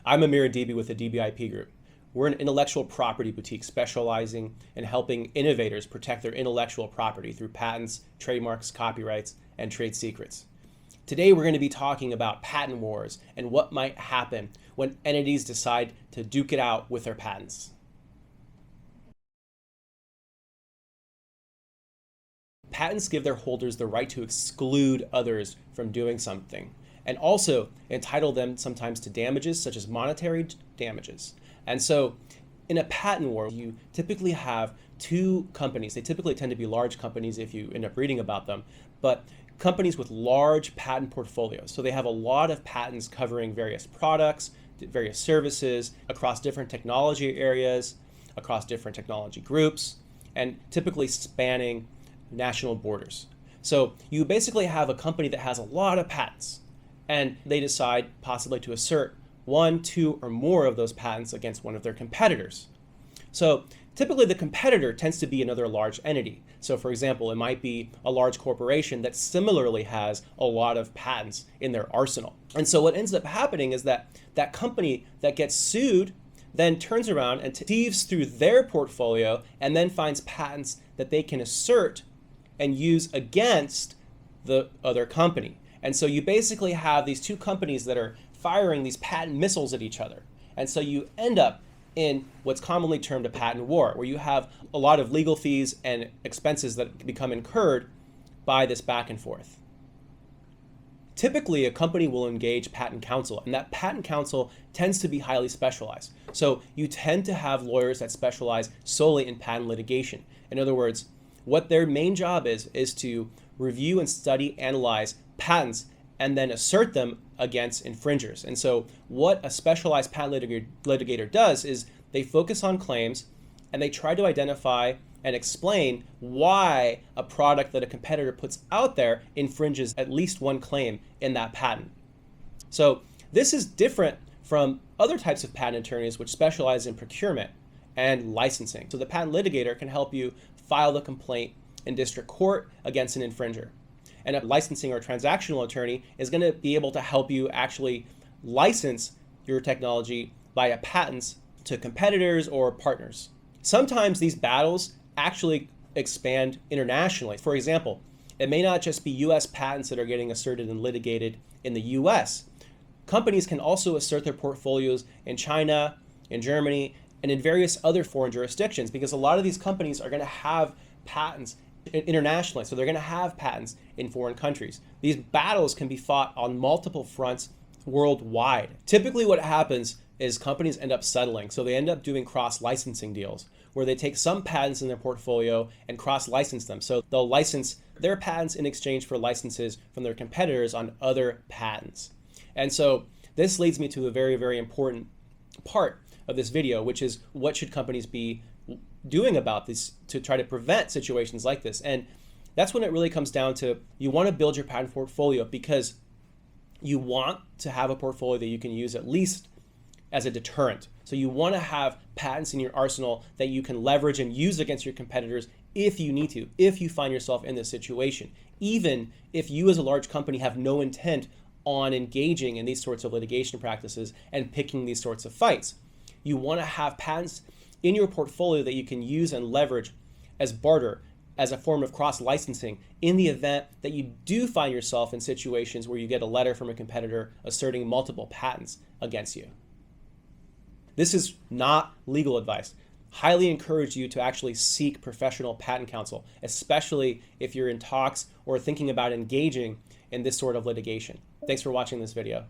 I'm Adibi with Adibi IP Group. We're an intellectual property boutique specializing in helping innovators protect their intellectual property through patents, trademarks, copyrights, and trade secrets. Today we're going to be talking about patent wars and what might happen when entities decide to duke it out with their patents. Patents give their holders the right to exclude others from doing something, and also entitle them sometimes to damages such as monetary damages. And so in a patent war, you typically have two companies. They typically tend to be large companies if you end up reading about them, but companies with large patent portfolios. So they have a lot of patents covering various products, various services across different technology areas, across different technology groups, and typically spanning national borders. So you basically have a company that has a lot of patents, and they decide possibly to assert one, two, or more of those patents against one of their competitors. So typically the competitor tends to be another large entity. So for example, it might be a large corporation that similarly has a lot of patents in their arsenal. And so what ends up happening is that that company that gets sued then turns around and thieves through their portfolio and then finds patents that they can assert and use against the other company. And so you basically have these two companies that are firing these patent missiles at each other. And so you end up in what's commonly termed a patent war, where you have a lot of legal fees and expenses that become incurred by this back and forth. Typically, a company will engage patent counsel, and that patent counsel tends to be highly specialized. So you tend to have lawyers that specialize solely in patent litigation. In other words, what their main job is to review and study, analyze patents, and then assert them against infringers. And so what a specialized patent litigator does is they focus on claims and they try to identify and explain why a product that a competitor puts out there infringes at least one claim in that patent. So this is different from other types of patent attorneys which specialize in procurement and licensing. So the patent litigator can help you file the complaint in district court against an infringer. And a licensing or transactional attorney is going to be able to help you actually license your technology via patents to competitors or partners. Sometimes these battles actually expand internationally. For example, it may not just be US patents that are getting asserted and litigated in the US. Companies can also assert their portfolios in China, in Germany, and in various other foreign jurisdictions, because a lot of these companies are going to have patents internationally. So they're going to have patents in foreign countries. These battles can be fought on multiple fronts worldwide. Typically what happens is companies end up settling. So they end up doing cross-licensing deals where they take some patents in their portfolio and cross-license them. So they'll license their patents in exchange for licenses from their competitors on other patents. And so this leads me to a very, very important part of this video, which is what should companies be doing about this to try to prevent situations like this. And that's when it really comes down to, you want to build your patent portfolio because you want to have a portfolio that you can use at least as a deterrent. So you want to have patents in your arsenal that you can leverage and use against your competitors if you need to, if you find yourself in this situation, even if you as a large company have no intent on engaging in these sorts of litigation practices and picking these sorts of fights. You want to have patents in your portfolio that you can use and leverage as barter, as a form of cross-licensing in the event that you do find yourself in situations where you get a letter from a competitor asserting multiple patents against you. This is not legal advice. Highly encourage you to actually seek professional patent counsel, especially if you're in talks or thinking about engaging in this sort of litigation. Thanks for watching this video.